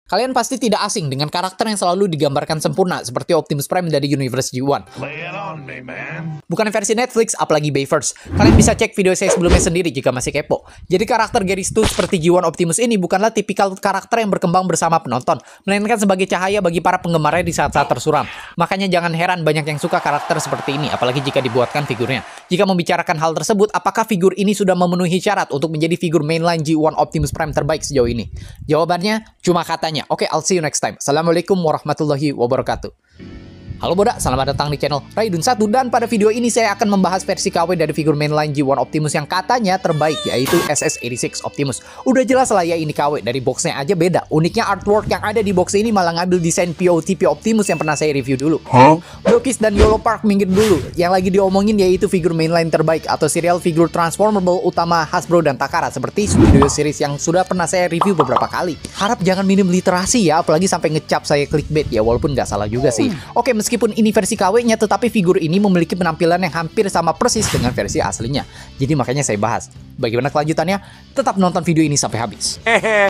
Kalian pasti tidak asing dengan karakter yang selalu digambarkan sempurna seperti Optimus Prime dari Universe G1. Bukan versi Netflix, apalagi Bayverse. Kalian bisa cek video saya sebelumnya sendiri jika masih kepo. Jadi karakter Gary Stu seperti G1 Optimus ini bukanlah tipikal karakter yang berkembang bersama penonton, melainkan sebagai cahaya bagi para penggemarnya di saat-saat tersuram. Makanya jangan heran banyak yang suka karakter seperti ini, apalagi jika dibuatkan figurnya. Jika membicarakan hal tersebut, apakah figur ini sudah memenuhi syarat untuk menjadi figur mainline G1 Optimus Prime terbaik sejauh ini? Jawabannya cuma katanya. Oke, I'll see you next time. Assalamualaikum warahmatullahi wabarakatuh. Halo Boda, selamat datang di channel Raidun1, dan pada video ini saya akan membahas versi KW dari figur mainline G1 Optimus yang katanya terbaik, yaitu SS86 Optimus. Udah jelas lah ya ini KW, dari boxnya aja beda. Uniknya artwork yang ada di box ini malah ngambil desain POTP Optimus yang pernah saya review dulu. Brokis dan Yolo Park minggir dulu, yang lagi diomongin yaitu figur mainline terbaik atau serial figur transformable utama Hasbro dan Takara seperti Studio Series yang sudah pernah saya review beberapa kali. Harap jangan minim literasi ya, apalagi sampai ngecap saya clickbait ya, walaupun nggak salah juga sih. Oke, meskipun ini versi KW-nya, tetapi figur ini memiliki penampilan yang hampir sama persis dengan versi aslinya. Jadi makanya saya bahas. Bagaimana kelanjutannya? Tetap nonton video ini sampai habis.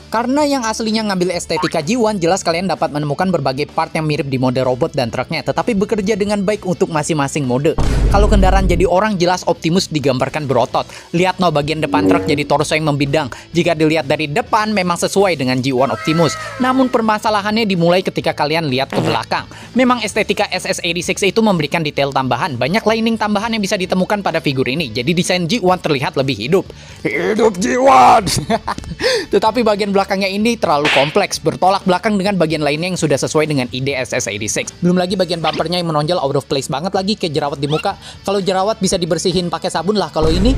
Karena yang aslinya ngambil estetika G1, jelas kalian dapat menemukan berbagai part yang mirip di mode robot dan truknya, tetapi bekerja dengan baik untuk masing-masing mode. Kalau kendaraan jadi orang, jelas Optimus digambarkan berotot. Lihat no, bagian depan truk jadi torso yang membidang. Jika dilihat dari depan, memang sesuai dengan G1 Optimus. Namun permasalahannya dimulai ketika kalian lihat ke belakang. Memang estetika SS86 itu memberikan detail tambahan. Banyak lining tambahan yang bisa ditemukan pada figur ini. Jadi desain G1 terlihat lebih hidup. Hidup G1! Tetapi bagian belakangnya ini terlalu kompleks, bertolak belakang dengan bagian lainnya yang sudah sesuai dengan ide SS86. Belum lagi bagian bumpernya yang menonjol out of place banget lagi, kayak jerawat di muka. Kalau jerawat bisa dibersihin pakai sabun lah, kalau ini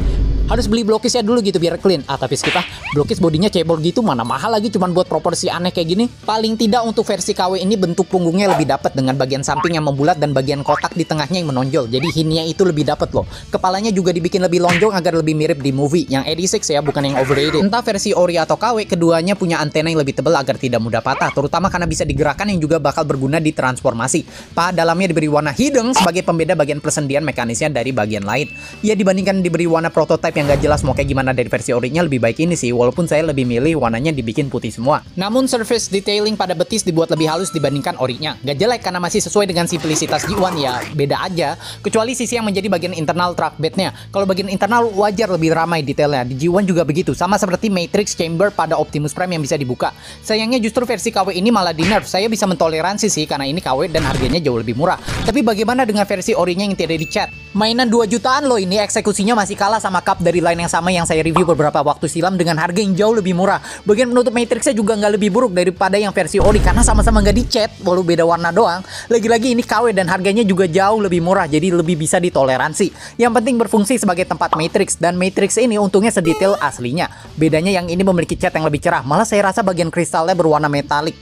harus beli blokisnya dulu gitu biar clean. Tapi skip ah, blokis bodinya cebol gitu, mana mahal lagi cuman buat proporsi aneh kayak gini. Paling tidak untuk versi KW ini bentuk punggungnya lebih dapat dengan bagian samping yang membulat dan bagian kotak di tengahnya yang menonjol. Jadi hinnya itu lebih dapat loh. Kepalanya juga dibikin lebih lonjong agar lebih mirip di movie yang 86 ya, bukan yang overrated. Entah versi ori atau KW, keduanya punya antena yang lebih tebal agar tidak mudah patah, terutama karena bisa digerakkan yang juga bakal berguna di transformasi. Paha dalamnya diberi warna hidung sebagai pembeda bagian persendian mekanisnya dari bagian lain. Ya dibandingkan diberi warna prototype yang gak jelas mau kayak gimana dari versi orinya, lebih baik ini sih, walaupun saya lebih milih warnanya dibikin putih semua. Namun surface detailing pada betis dibuat lebih halus dibandingkan orinya. Gak jelek karena masih sesuai dengan simplisitas G1 ya, beda aja. Kecuali sisi yang menjadi bagian internal truck bednya. Kalau bagian internal wajar lebih ramai detailnya. Di G1 juga begitu, sama seperti Matrix Chamber pada Optimus Prime yang bisa dibuka. Sayangnya justru versi KW ini malah di nerf. Saya bisa mentoleransi sih karena ini KW dan harganya jauh lebih murah. Tapi bagaimana dengan versi orinya yang tidak dicat? Mainan 2 jutaan loh ini, eksekusinya masih kalah sama Cup dari line yang sama yang saya review beberapa waktu silam dengan harga yang jauh lebih murah. Bagian penutup Matrixnya juga nggak lebih buruk daripada yang versi ori karena sama-sama nggak dicat, walau beda warna doang. Lagi-lagi ini KW dan harganya juga jauh lebih murah, jadi lebih bisa ditoleransi. Yang penting berfungsi sebagai tempat Matrix, dan Matrix ini untungnya sedetail aslinya. Bedanya yang ini memiliki cat yang lebih cerah, malah saya rasa bagian kristalnya berwarna metalik.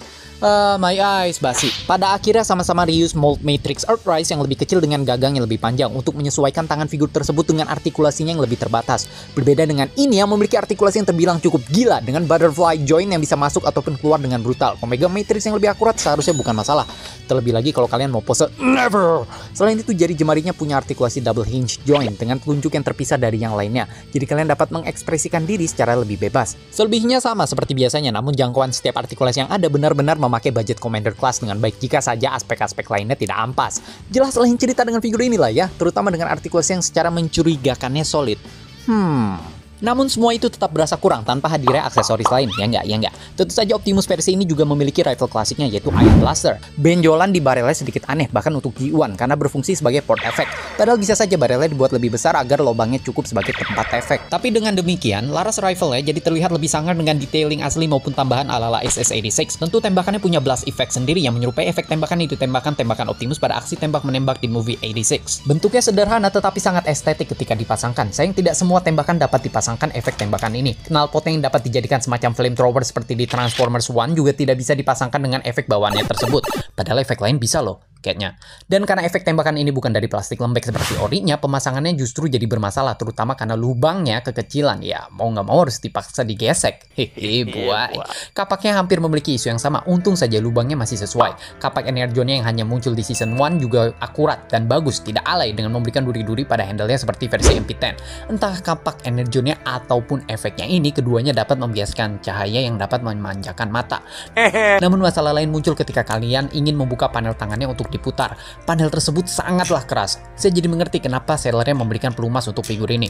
My eyes basi. Pada akhirnya sama-sama reuse mold Matrix Earthrise yang lebih kecil dengan gagang yang lebih panjang untuk menyesuaikan tangan figur tersebut dengan artikulasinya yang lebih terbatas. Berbeda dengan ini yang memiliki artikulasi yang terbilang cukup gila dengan butterfly joint yang bisa masuk ataupun keluar dengan brutal. Pemegang Matrix yang lebih akurat seharusnya bukan masalah. Terlebih lagi kalau kalian mau pose never. Selain itu jari jemarinya punya artikulasi double hinge joint dengan telunjuk yang terpisah dari yang lainnya. Jadi kalian dapat mengekspresikan diri secara lebih bebas. Selebihnya sama seperti biasanya, namun jangkauan setiap artikulasi yang ada benar-benar memakai budget Commander Class dengan baik jika saja aspek-aspek lainnya tidak ampas. Jelas lain cerita dengan figur inilah ya, terutama dengan artikulasi yang secara mencurigakannya solid. Namun semua itu tetap berasa kurang tanpa hadirnya aksesoris lain, ya enggak. Tentu saja Optimus versi ini juga memiliki rifle klasiknya yaitu Ion Blaster. Benjolan di barelnya sedikit aneh bahkan untuk G1 karena berfungsi sebagai port effect. Padahal bisa saja barelnya dibuat lebih besar agar lubangnya cukup sebagai tempat efek. Tapi dengan demikian, laras rifle-nya jadi terlihat lebih sangar dengan detailing asli maupun tambahan ala-ala SS86. Tentu tembakannya punya blast effect sendiri yang menyerupai efek tembakan itu tembakan Optimus pada aksi tembak menembak di movie 86. Bentuknya sederhana tetapi sangat estetik ketika dipasangkan. Sayang tidak semua tembakan dapat dipasangkan efek tembakan ini. Knalpot yang dapat dijadikan semacam flamethrower seperti di Transformers 1 juga tidak bisa dipasangkan dengan efek bawaannya tersebut. Padahal efek lain bisa loh. kayaknya. Dan karena efek tembakan ini bukan dari plastik lembek seperti orinya, pemasangannya justru jadi bermasalah, terutama karena lubangnya kekecilan. Ya, mau nggak mau harus dipaksa digesek. Hehe, buat. Kapaknya hampir memiliki isu yang sama, untung saja lubangnya masih sesuai. Kapak Energonnya yang hanya muncul di season 1 juga akurat dan bagus, tidak alay dengan memberikan duri-duri pada handle-nya seperti versi MP10. Entah kapak Energonnya ataupun efeknya ini, keduanya dapat membiaskan cahaya yang dapat memanjakan mata. Namun masalah lain muncul ketika kalian ingin membuka panel tangannya untuk diputar. Panel tersebut sangatlah keras. Saya jadi mengerti kenapa sellernya memberikan pelumas untuk figur ini.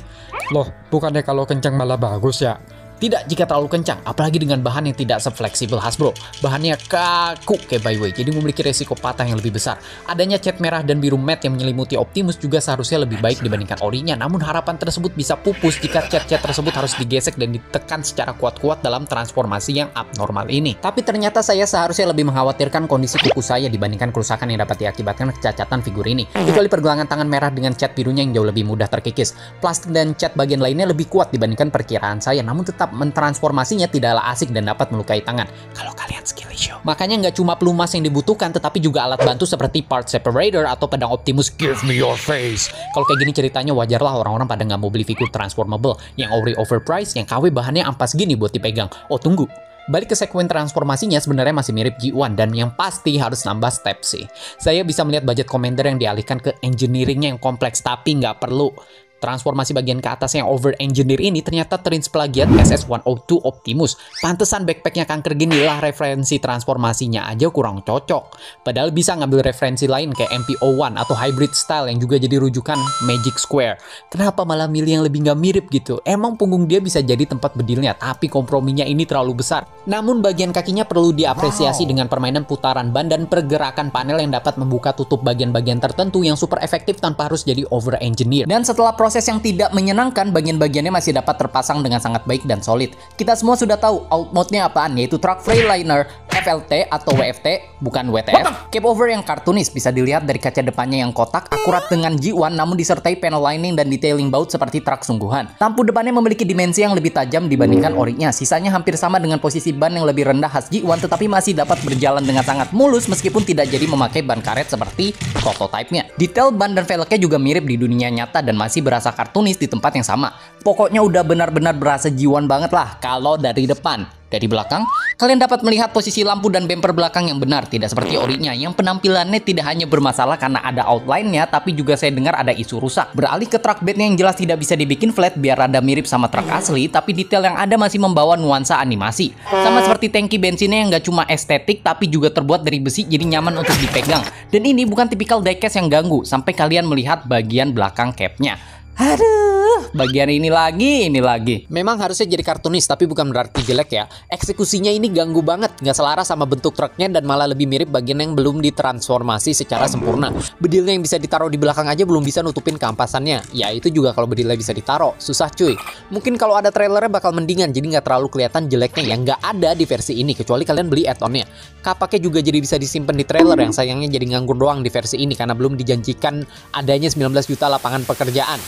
Loh, bukannya kalau kencang malah bagus ya? Tidak jika terlalu kencang, apalagi dengan bahan yang tidak sefleksibel Hasbro. Bahannya kaku kayak Byway, jadi memiliki resiko patah yang lebih besar. Adanya cat merah dan biru matte yang menyelimuti Optimus juga seharusnya lebih baik dibandingkan orinya, namun harapan tersebut bisa pupus jika cat-cat tersebut harus digesek dan ditekan secara kuat-kuat dalam transformasi yang abnormal ini. Tapi ternyata saya seharusnya lebih mengkhawatirkan kondisi kuku saya dibandingkan kerusakan yang dapat diakibatkan kecacatan figur ini. Kecuali pergelangan tangan merah dengan cat birunya yang jauh lebih mudah terkikis. Plastik dan cat bagian lainnya lebih kuat dibandingkan perkiraan saya, namun tetap mentransformasinya tidaklah asik dan dapat melukai tangan kalau kalian skill issue. Makanya nggak cuma pelumas yang dibutuhkan, tetapi juga alat bantu seperti part separator atau pedang Optimus Give Me Your Face. Kalau kayak gini ceritanya wajarlah orang-orang pada nggak mau beli figur transformable yang ori overpriced, yang KW bahannya ampas gini buat dipegang. Oh tunggu, balik ke sekuen transformasinya sebenarnya masih mirip G1 dan yang pasti harus nambah step sih. Saya bisa melihat budget commander yang dialihkan ke engineeringnya yang kompleks, tapi nggak perlu. Transformasi bagian ke atas yang over-engineer ini ternyata terinspirasi plagiat SS-102 Optimus. Pantesan backpacknya kanker gini lah, referensi transformasinya aja kurang cocok. Padahal bisa ngambil referensi lain kayak MP01 atau Hybrid Style yang juga jadi rujukan Magic Square. Kenapa malah milih yang lebih nggak mirip gitu? Emang punggung dia bisa jadi tempat bedilnya, tapi komprominya ini terlalu besar. Namun bagian kakinya perlu diapresiasi dengan permainan putaran ban dan pergerakan panel yang dapat membuka tutup bagian-bagian tertentu yang super efektif tanpa harus jadi over-engineer. Dan setelah proses yang tidak menyenangkan, bagian-bagiannya masih dapat terpasang dengan sangat baik dan solid. Kita semua sudah tahu out mode-nya apaan, yaitu Truck Freeliner FLT atau WFT, bukan WTF. Cap over yang kartunis bisa dilihat dari kaca depannya yang kotak, akurat dengan G1 namun disertai panel lining dan detailing baut seperti truk sungguhan. Lampu depannya memiliki dimensi yang lebih tajam dibandingkan orinya, sisanya hampir sama dengan posisi ban yang lebih rendah khas G1, tetapi masih dapat berjalan dengan sangat mulus meskipun tidak jadi memakai ban karet seperti prototipe-nya. Detail ban dan velgnya juga mirip di dunia nyata dan masih berasa kartunis di tempat yang sama. Pokoknya udah benar-benar berasa G1 banget lah kalau dari depan. Dari belakang, kalian dapat melihat posisi lampu dan bumper belakang yang benar, tidak seperti orinya yang penampilannya tidak hanya bermasalah karena ada outline-nya, tapi juga saya dengar ada isu rusak. Beralih ke truck bednya yang jelas tidak bisa dibikin flat biar rada mirip sama truk asli, tapi detail yang ada masih membawa nuansa animasi. Sama seperti tangki bensinnya yang nggak cuma estetik, tapi juga terbuat dari besi jadi nyaman untuk dipegang. Dan ini bukan tipikal diecast yang ganggu, sampai kalian melihat bagian belakang capnya. Aduh, bagian ini lagi. Memang harusnya jadi kartunis, tapi bukan berarti jelek ya. Eksekusinya ini ganggu banget, nggak selaras sama bentuk truknya dan malah lebih mirip bagian yang belum ditransformasi secara sempurna. Bedilnya yang bisa ditaruh di belakang aja belum bisa nutupin keampasannya. Ya itu juga kalau bedilnya bisa ditaruh, susah cuy. Mungkin kalau ada trailernya bakal mendingan, jadi nggak terlalu kelihatan jeleknya yang nggak ada di versi ini, kecuali kalian beli add-onnya. Kapaknya juga jadi bisa disimpan di trailer yang sayangnya jadi nganggur doang di versi ini karena belum dijanjikan adanya 19 juta lapangan pekerjaan.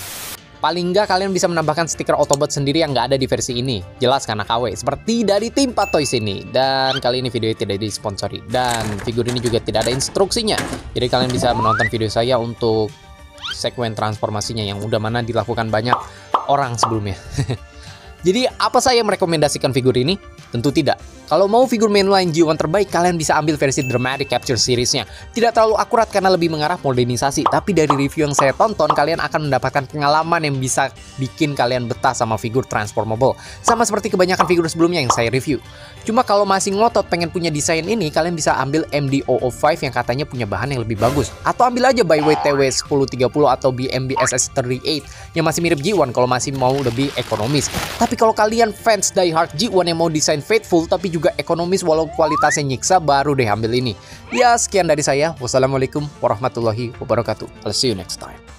Paling nggak kalian bisa menambahkan stiker Autobot sendiri yang nggak ada di versi ini. Jelas karena KW, seperti dari tim Pat Toys ini. Dan kali ini video tidak disponsori. Dan figur ini juga tidak ada instruksinya. Jadi kalian bisa menonton video saya untuk sekuen transformasinya yang udah mana dilakukan banyak orang sebelumnya. Jadi apa saya merekomendasikan figur ini? Tentu tidak. Kalau mau figur mainline G1 terbaik, kalian bisa ambil versi Dramatic Capture Series-nya. Tidak terlalu akurat karena lebih mengarah modernisasi, tapi dari review yang saya tonton, kalian akan mendapatkan pengalaman yang bisa bikin kalian betah sama figur transformable. Sama seperti kebanyakan figur sebelumnya yang saya review. Cuma kalau masih ngotot pengen punya desain ini, kalian bisa ambil MD005 yang katanya punya bahan yang lebih bagus. Atau ambil aja Byway TW1030 atau BMB SS38 yang masih mirip G1 kalau masih mau lebih ekonomis. Tapi kalau kalian fans diehard G1 yang mau desain faithful tapi juga ekonomis walau kualitasnya nyiksa, baru deh ambil ini. Ya sekian dari saya. Wassalamualaikum warahmatullahi wabarakatuh. I'll see you next time.